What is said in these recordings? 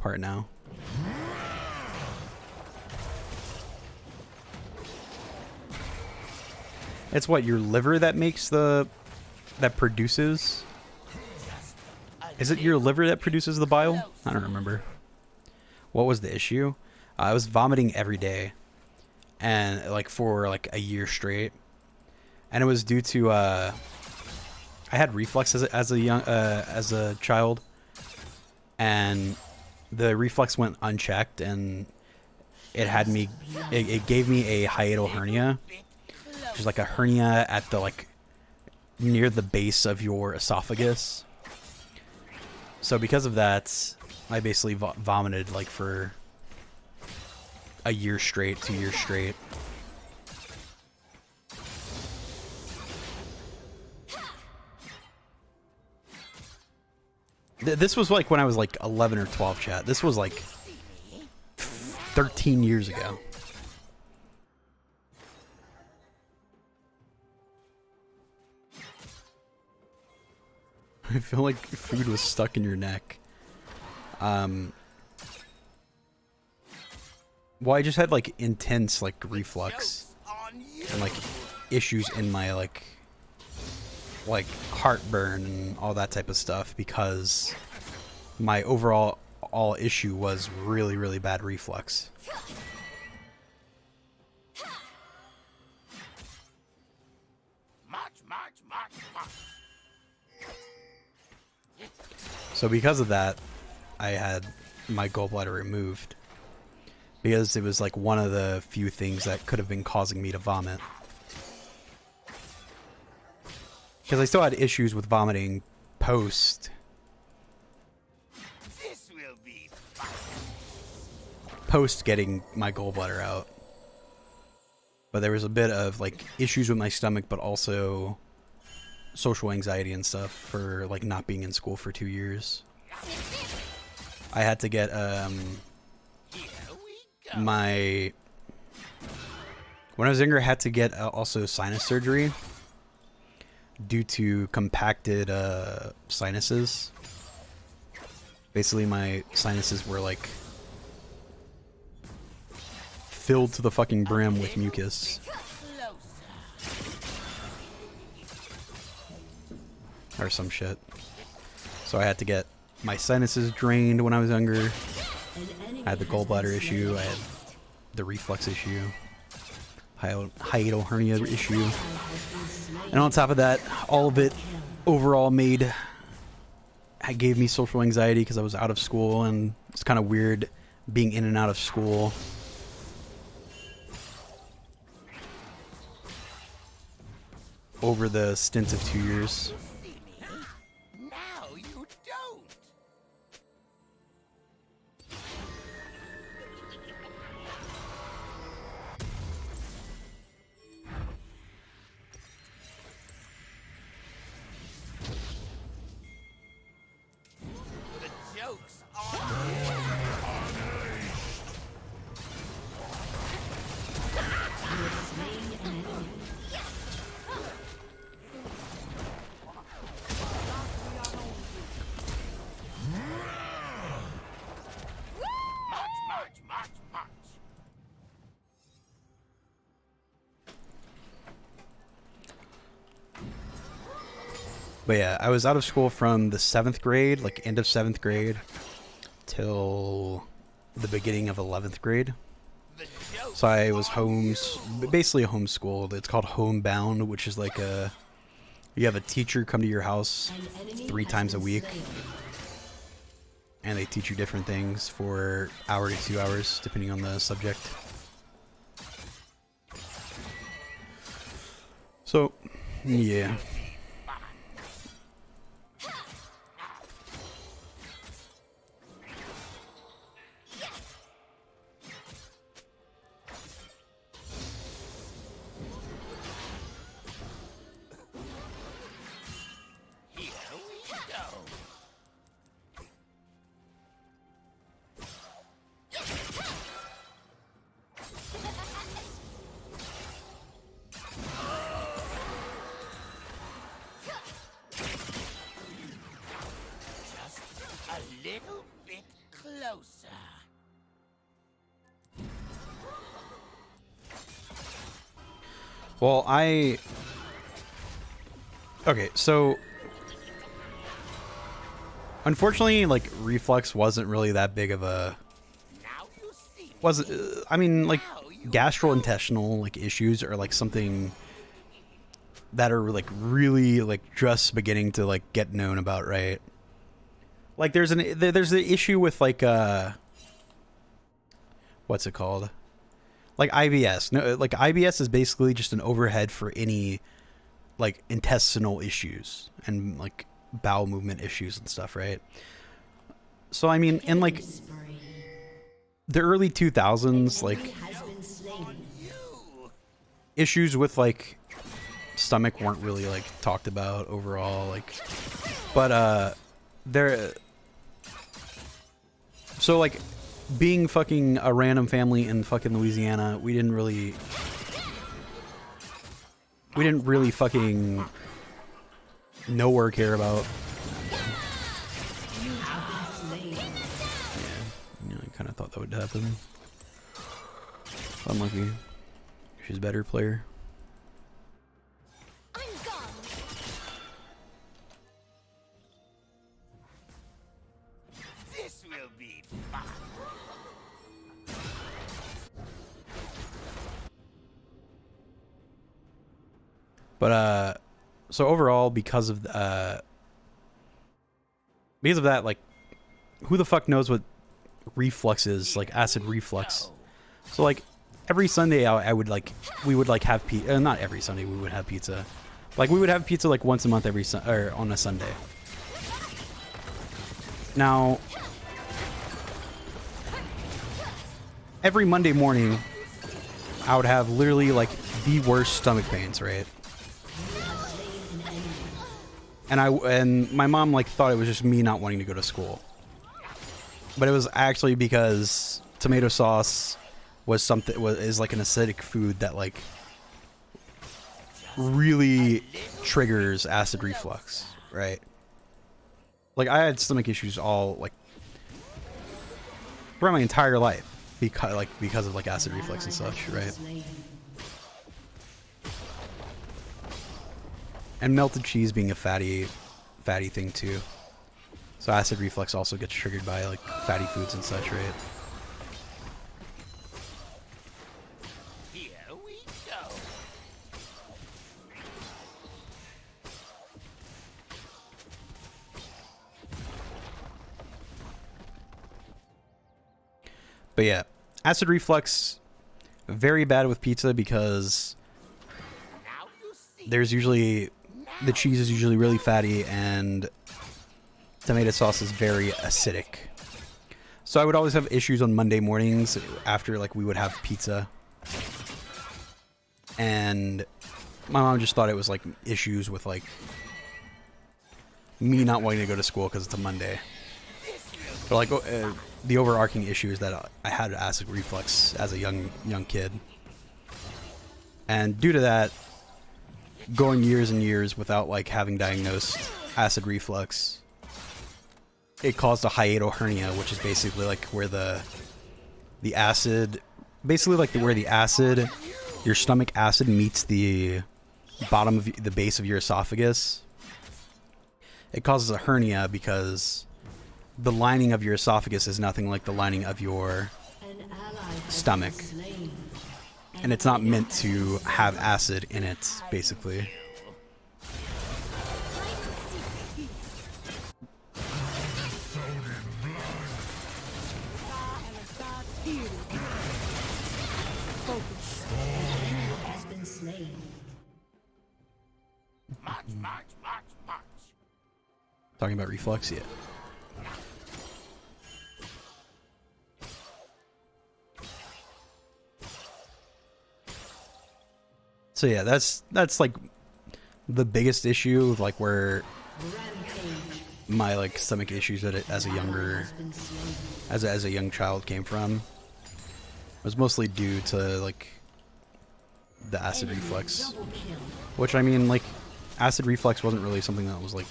part now. It's what, your liver that makes that produces? Is it your liver that produces the bile? I don't remember. What was the issue? I was vomiting every day, and like for like a year straight, and it was due to I had reflux as a child, and the reflux went unchecked, and it gave me a hiatal hernia, which is like a hernia at the near the base of your esophagus. So because of that, I basically vomited like for a year straight, 2 years straight. This was like when I was like 11 or 12, chat. This was like 13 years ago. I feel like food was stuck in your neck. Well, I just had like intense like reflux and like issues in my like heartburn and all that type of stuff because my overall issue was really, really bad reflux. So because of that, I had my gallbladder removed because it was like one of the few things that could have been causing me to vomit. Because I still had issues with vomiting post getting my gallbladder out. But there was a bit of like issues with my stomach, but also social anxiety and stuff for like not being in school for 2 years. I had to get when I was younger, I had to get also sinus surgery due to compacted sinuses. Basically my sinuses were like filled to the fucking brim with mucus. Or some shit. So I had to get my sinuses drained when I was younger. I had the gallbladder issue. I had the reflux issue. Hiatal hernia issue. And on top of that, all of it overall gave me social anxiety because I was out of school, and it's kind of weird being in and out of school. Over the stint of 2 years. But yeah, I was out of school from the 7th grade, like end of 7th grade, till the beginning of 11th grade. So I was basically homeschooled. It's called Homebound, which is like you have a teacher come to your house 3 times a week, and they teach you different things for hour to 2 hours, depending on the subject. So, yeah. Well, okay, so unfortunately, like, reflux wasn't really that big of a... I mean, like, gastrointestinal, like, issues are, like, something that are, like, really, like, just beginning to, like, get known about, right? Like, there's the issue with, like, what's it called? Like, IBS. No, like, IBS is basically just an overhead for any, like, intestinal issues and, like, bowel movement issues and stuff, right? So, I mean, in, like, the early 2000s, like, issues with, like, stomach weren't really, like, talked about overall, like, but, so, like, being fucking a random family in fucking Louisiana, we didn't really fucking know or care about. Yeah, I kind of thought that would happen. Unlucky. She's a better player. This will be fun. But so overall, because of that, like, who the fuck knows what reflux is, like acid reflux? So, like, every Sunday we would like have pizza. Not every Sunday we would have pizza. Like, we would have pizza like once a month or on a Sunday. Now, every Monday morning, I would have literally like the worst stomach pains, right? And my mom like thought it was just me not wanting to go to school, but it was actually because tomato sauce is like an acidic food that like really triggers acid reflux, right? Like, I had stomach issues all like throughout my entire life because of like acid reflux and such, right? And melted cheese being a fatty thing too. So acid reflux also gets triggered by like fatty foods and such, right? Here we go. But yeah, acid reflux, very bad with pizza because there's usually, the cheese is usually really fatty and tomato sauce is very acidic. So I would always have issues on Monday mornings after like we would have pizza. And my mom just thought it was like issues with like me not wanting to go to school because it's a Monday. But like the overarching issue is that I had acid reflux as a young kid. And due to that, going years and years without like having diagnosed acid reflux, it caused a hiatal hernia, which is basically like where the acid, basically like where the acid, your stomach acid meets the bottom of the base of your esophagus. It causes a hernia because the lining of your esophagus is nothing like the lining of your stomach. And it's not meant to have acid in it, basically. Talking about reflux, yeah. So yeah, that's like the biggest issue, like where my like stomach issues as a young child came from. It was mostly due to like the acid reflux, which I mean, like, acid reflux wasn't really something that was like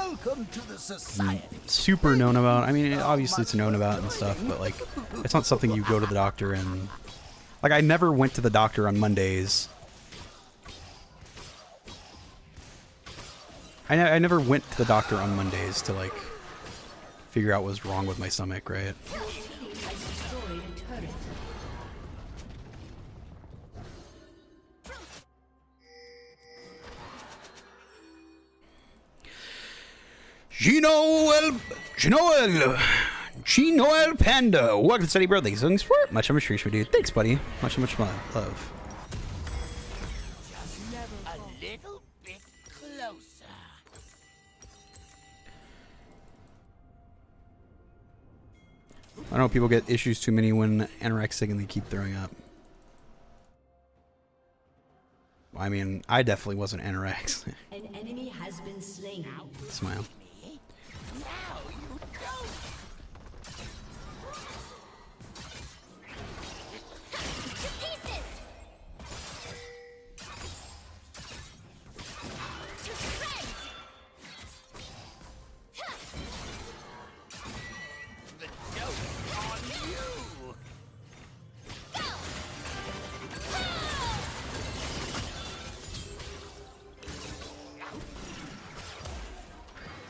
Welcome to the society. super known about. I mean, obviously it's known about and stuff, but like, it's not something you go to the doctor and... Like, I never went to the doctor on Mondays. I never went to the doctor on Mondays to, like, figure out what's wrong with my stomach, right? Gino El Panda. Welcome to Study Bro. Thanks for support. Much appreciation, dude. Thanks, buddy. Much love. A little bit closer. I know people get issues too many when anorexic and they keep throwing up. I mean, I definitely wasn't anorexic. An enemy has been slain. Smile. Now you don't. To pieces! To shreds! The joke's on you. Go!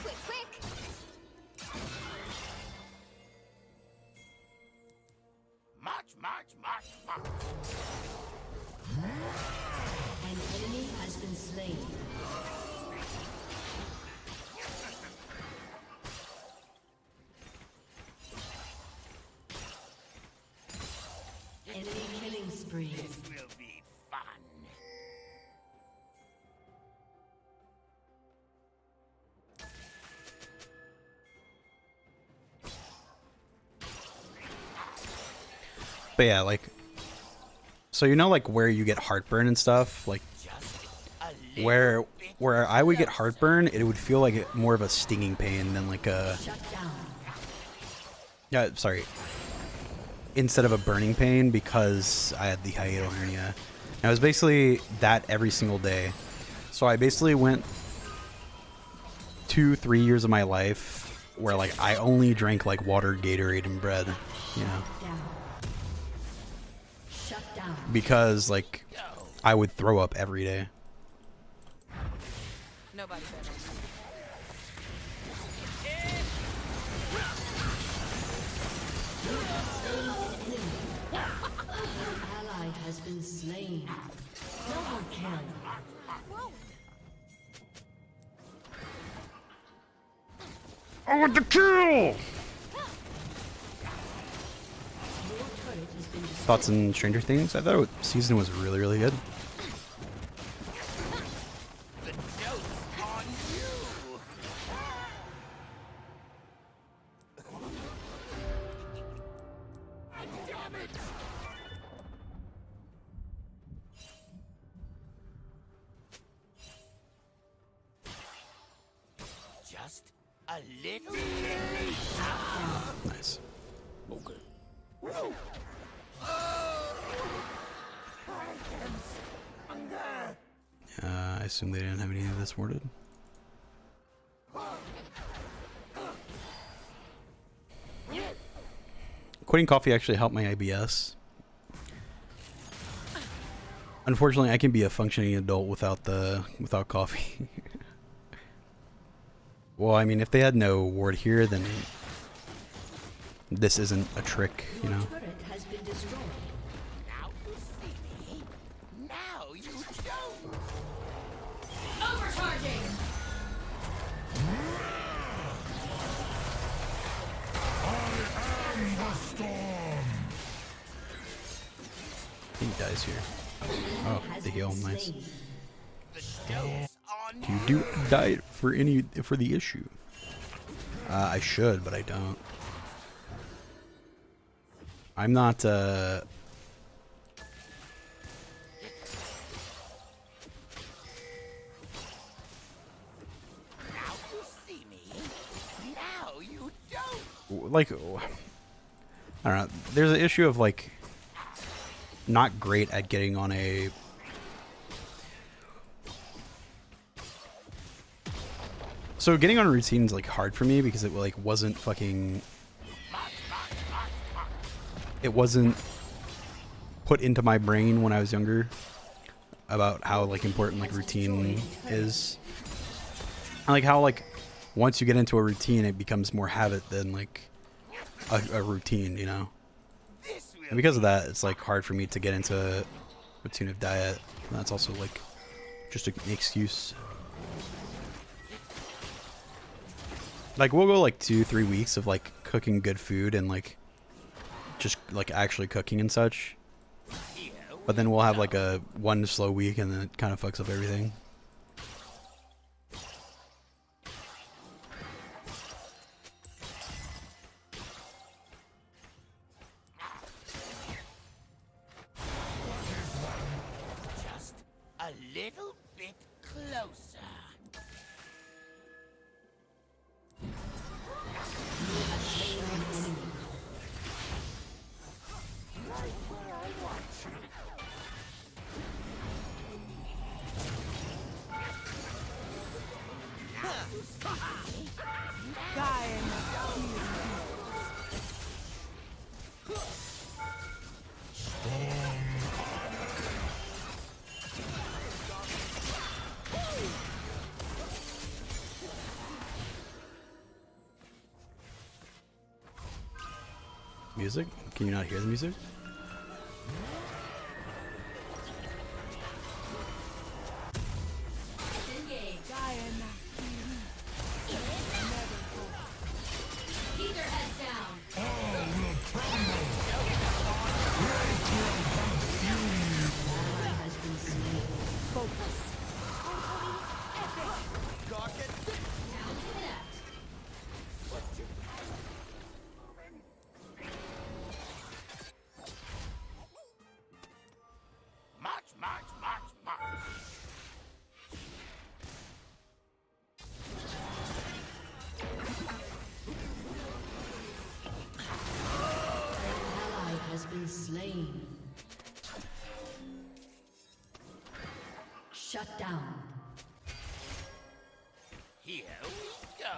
Quick, quick! March. An enemy has been slain. Enemy killing spree. This will be fun. But yeah, like, so you know, like where you get heartburn and stuff, like Just a little where I would get heartburn, it would feel like more of a stinging pain than like a Shut down. yeah, sorry, instead of a burning pain because I had the hiatal hernia. And it was basically that every single day. So I basically went 2-3 years of my life where like I only drank like water, Gatorade, and bread, you know. Down. Shut down. Because like I would throw up every day. Nobody better. Ally has been slain. Double kill. I want the kill! Your turret has been destroyed. Thoughts on Stranger Things? I thought season was really, really good. The joke's on you. Damn it. Just a little bit. Nice. I assume they didn't have any of this worded. Quitting coffee actually helped my IBS. Unfortunately, I can be a functioning adult without coffee. Well, I mean, if they had no ward here, then this isn't a trick, you know. Turret has been destroyed. Now you see me. Now you don't. Overcharging! He dies here. Oh, the heal, nice. The joke's on You do die for the issue. I should, but I don't. I'm not. Now you see me. Now you don't. Like, I don't know. There's an issue of like not great at getting on a. So getting on a routine is like hard for me because it like wasn't fucking. It wasn't put into my brain when I was younger about how like important like routine is. And like how like once you get into a routine, it becomes more habit than like a routine, you know. And because of that, it's like hard for me to get into a routine of diet. And that's also like just an excuse. Like we'll go like 2-3 weeks of like cooking good food and like just like actually cooking and such. But then we'll have like a one slow week and then it kind of fucks up everything. Just a little bit closer. Music? Can you not hear the music? Keep their heads down. Has been slain. March. Ally has been slain. Shut down. Here we go.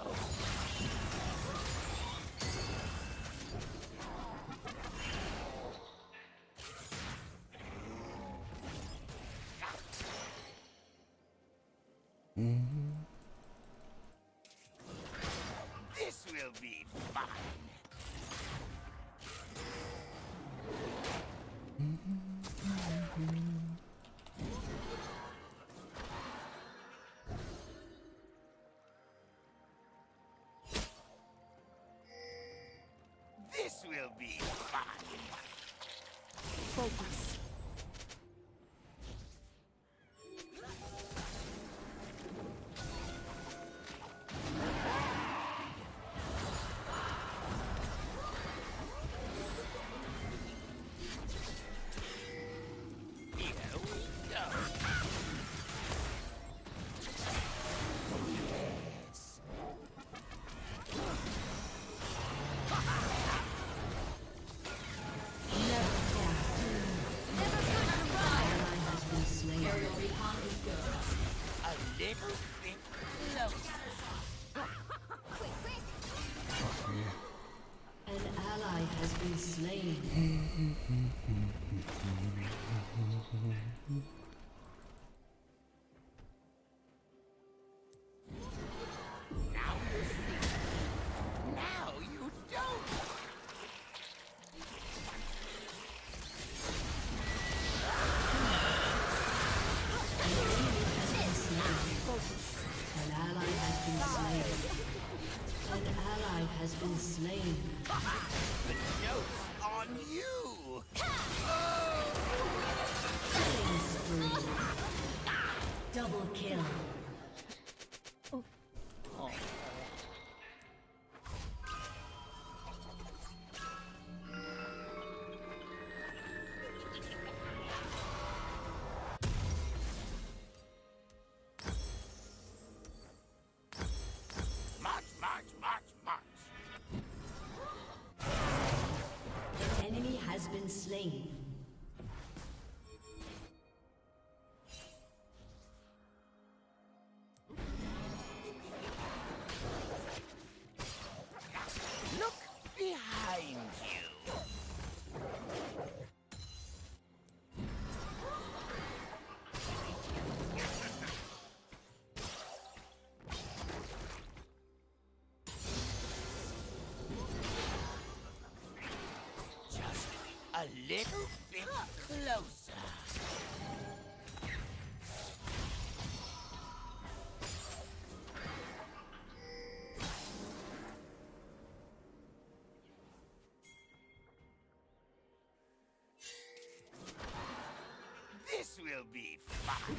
This will be fun. This will be fun. Focus. Here we go. Yes. Ally has been slain. A little bit closer. An ally has been slain. Now you don't. An ally has been slain. An ally has been slain. The joke's on you. Killing spree. Double kill. March. An enemy has been slain. a little bit closer. This will be fun.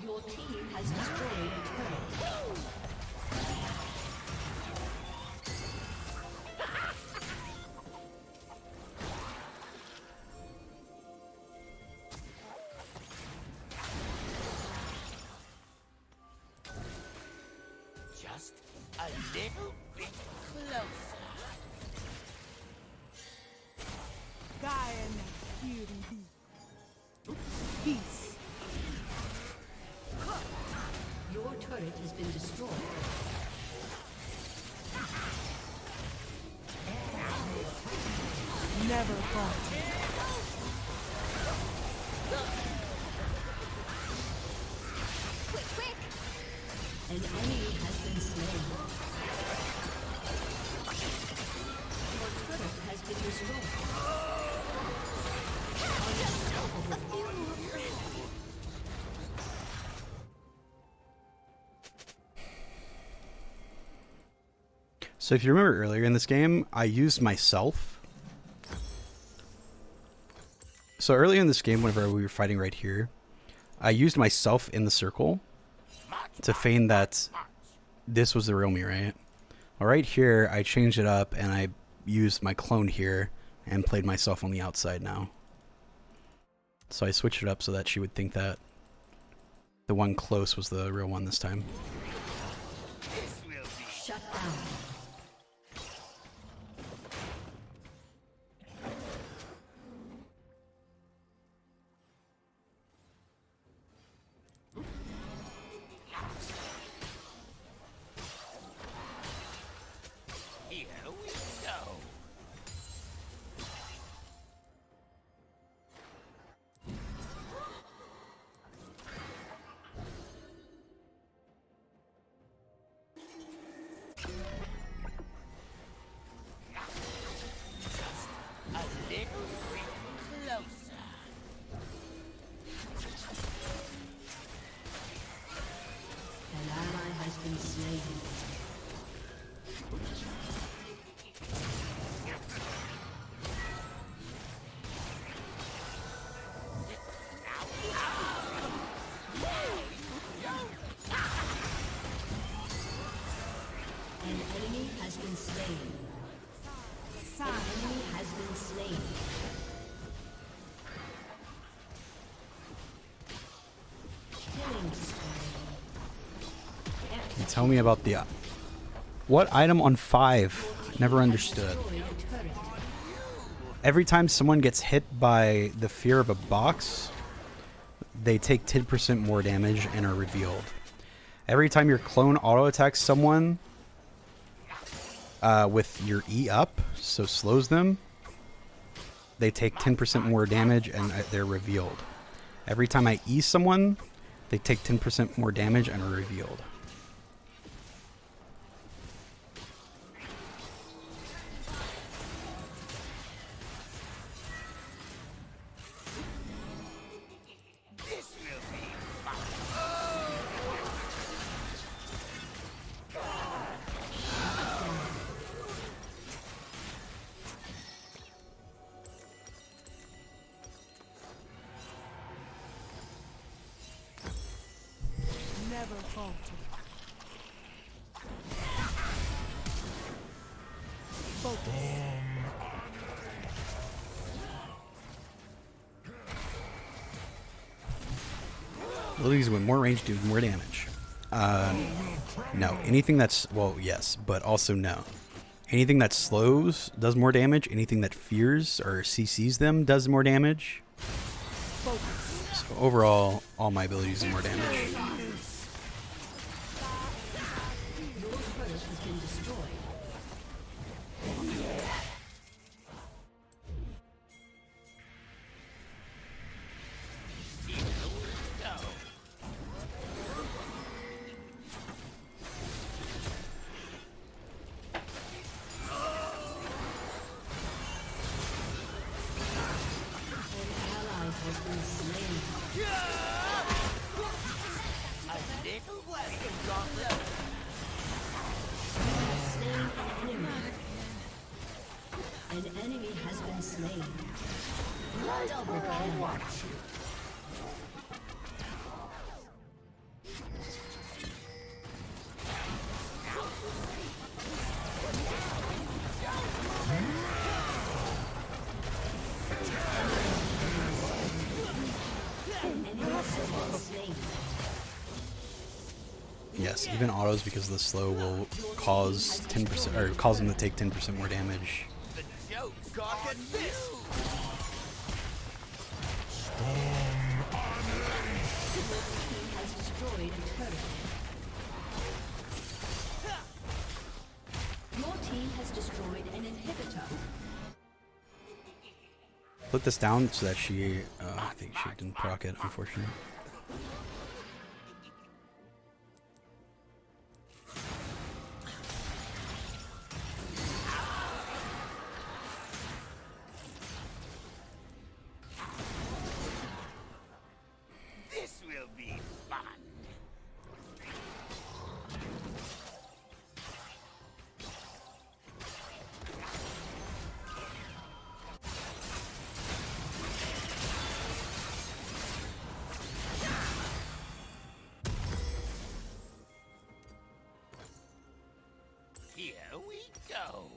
Your team has destroyed a turret. Just a little bit closer. Peace. Your turret has been destroyed. Never falter. Quick, quick! An enemy has been slain. Your turret has been destroyed. So if you remember earlier in this game, I used myself. So earlier in this game, whenever we were fighting right here, I used myself in the circle to feign that this was the real me, right? Well, right here, I changed it up and I used my clone here and played myself on the outside now. So I switched it up so that she would think that the one close was the real one this time. This will be Shut down. here we go. A little bit closer. An ally has been slain. An enemy has been slain. An enemy has been slain. Killing spree. Can you tell me about the... What item on 5? Never understood. Destroyed a turret. Every time someone gets hit by the fear of a box, they take 10% more damage and are revealed. Every time your clone auto attacks someone with your E up, so slows them, they take 10% more damage and they're revealed. Every time I E someone, they take 10% more damage and are revealed. This will be fun. Never falter. Focus. Abilities with more range do more damage. No. Anything that's... Well, yes, but also no. Anything that slows does more damage. Anything that fears or CCs them does more damage. Focus. So overall, all my abilities do more damage. Your turret has been destroyed. has been slain. A little blasting gauntlet. Slain an enemy. An enemy has been slain. Double kill. Yes, even autos because the slow will cause 10% or cause them to take 10% more damage. The joke's gawk at this. Has destroyed a turret. Your team has destroyed an inhibitor. Put this down so that she, I think she didn't proc it, unfortunately. This will be fun. Here we go.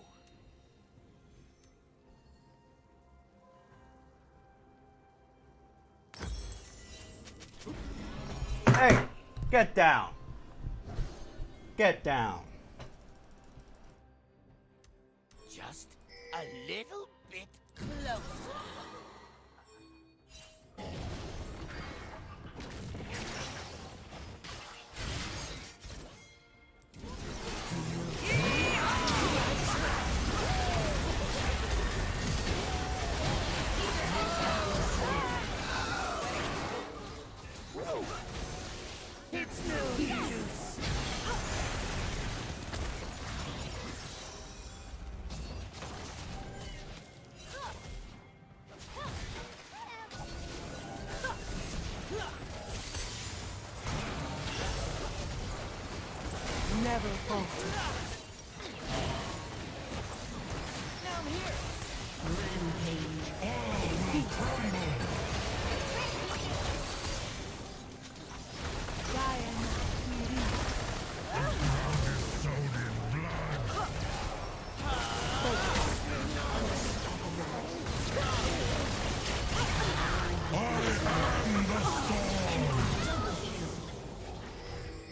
Hey, get down. Get down. Just a little bit closer. Never falter.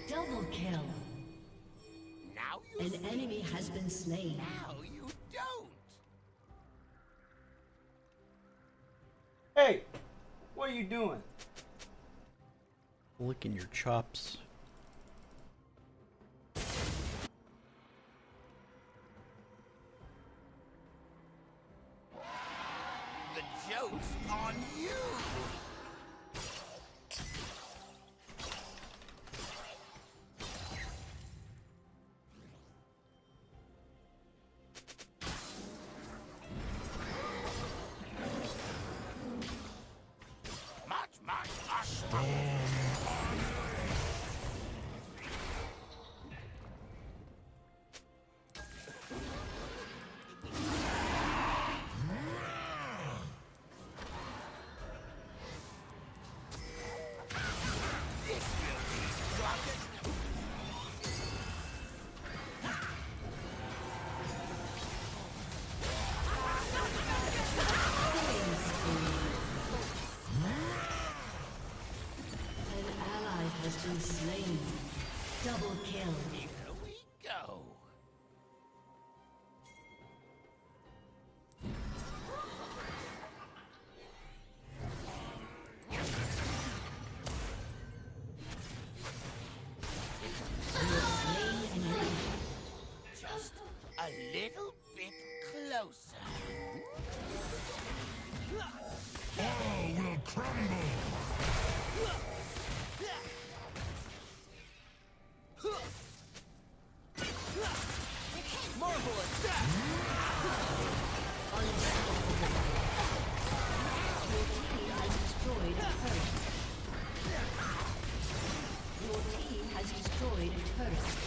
Double kill. Now you An enemy has been slain. now you don't. Hey, what are you doing? Licking your chops. The joke's on you. Much An ally has been slain. Double kill. Here we go. Slain an enemy. Just a little bit closer. Marvel attack! Your team has destroyed a turret. Your team has destroyed a turret.